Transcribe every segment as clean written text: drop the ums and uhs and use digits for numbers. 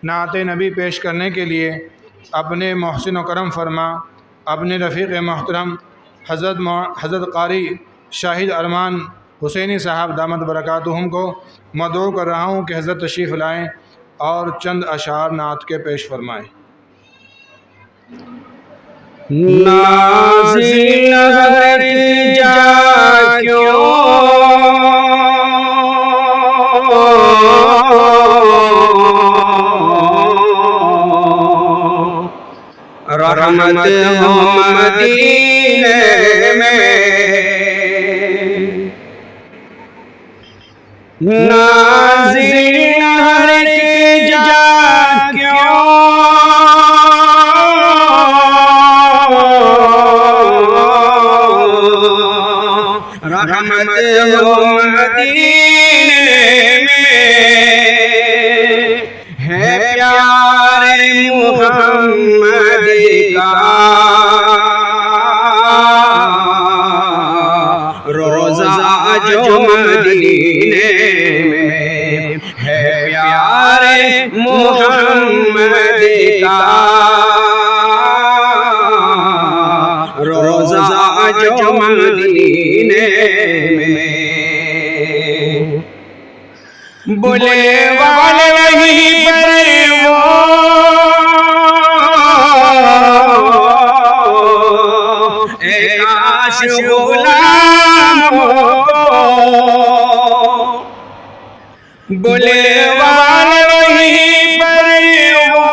नात नबी पेश करने के लिए अपने मोहसिन व करम फरमा अपने रफ़ीक़ मोहतरम हज़रत क़ारी शाहिद अरमान हुसैनी साहब दामद बरकातुहुम को मदऊ कर रहा हूँ कि हज़रत तशरीफ़ लाएँ और चंद अशार नात के पेश फरमाएँ। नाज़िल हर जा क्यों रहमत हो मदीने में, नाज़िल हर जा क्यों रहमत हो मदीने में, है प्यारे मुहम्मद का रोज़ा जो मदीने में, है प्यारे मुहम्मद का रोज़ा जो मदीने में। बोले वाले वहीं पर वो एक आशिक़ गुलाम हो, बोले वाले वहीं पर वो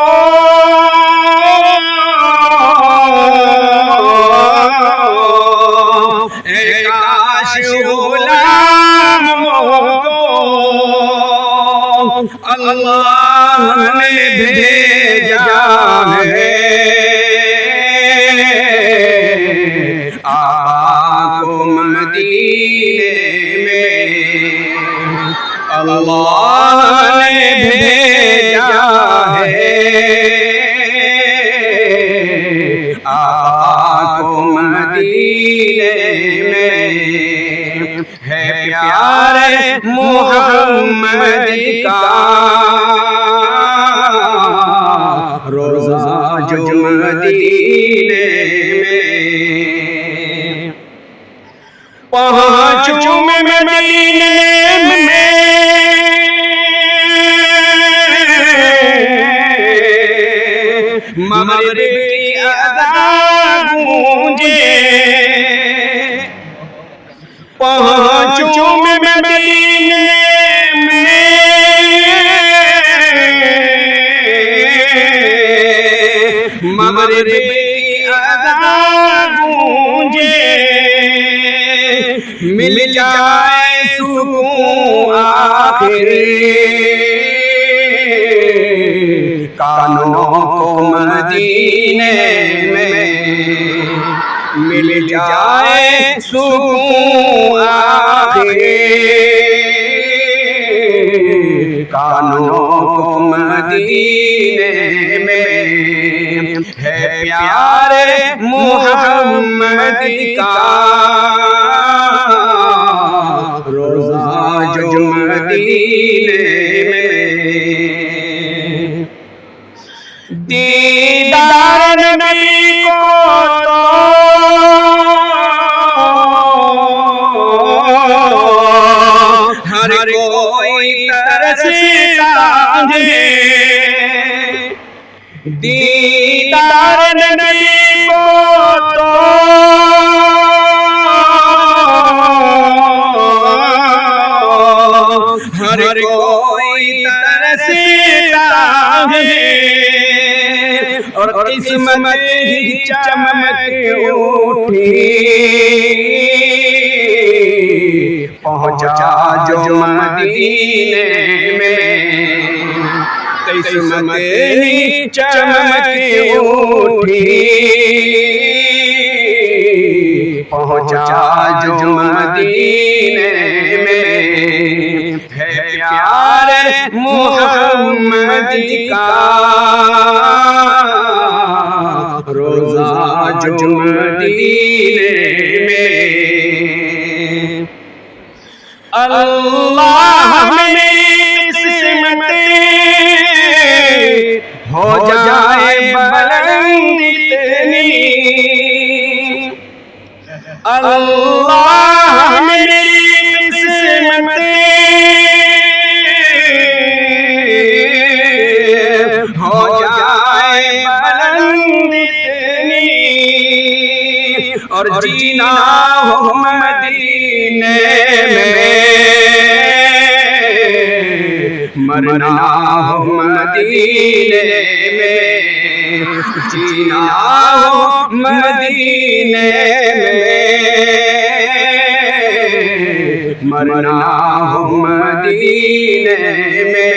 एक आशिक़ गुलाम हो, अल्लाह ने भेजा है आपको मदीने में, अल्लाह ने भेजा है आपको मदीने में, है प्यारे मुहम्मद का रोज़ा जो मदीने में। पहुँचूं मैं मदीने में, मग़रिब की अज़ान गूंजे, पहुँचूं मैं मदीने में, मग़रिब की अज़ान गूंजे, मिल जाए सुकून आखिरी कानों को मदीने में, मिल जाए सुकून आखिरी कानों को मदीने में, है प्यारे मुहम्मद का रोज़ा जो मदीने में। दीदार नबी को हर कोई तरसता है, दीदार नबी को हर कोई तरसता है, और किस्मत ही चमक उठी पहुँचा जो मदीने में, किस्मत ही चमक उठी पहुँचा जो मदीने में, है प्यारे मुहम्मद का रोज़ा जो मदीने में। अल्लाह मेरी किस्मत हो जाए बुलंद इतनी, अल्लाह मेरी किस्मत हो जाए बुलंद इतनी, और जीना हो मदीने में, मरना हो मदीने में, जीना हो मदीने में, मरना हो मदीने में।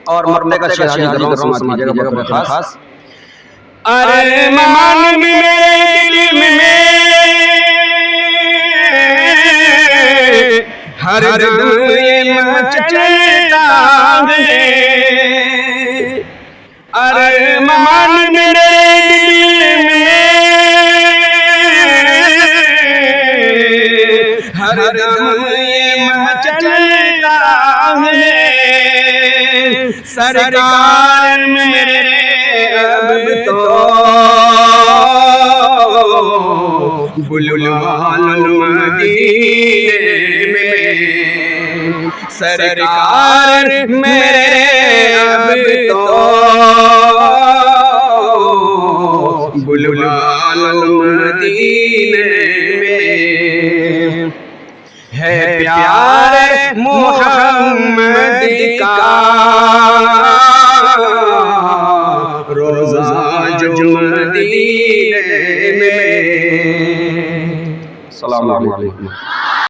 और मरने का शेर समाज खास। अरमान मेरे दिल में हर दम ये मचलता है, अरमान मेरे दिल में हर दम ये मचलता है, सरकार मेरे अब तो बुलवालो मदीने में, सरकार मेरे अब तो बुलवालो मदीने में। है प्यार मुहम्मद का रोज़ा जो मदीने में। अस्सलामु अलैकुम।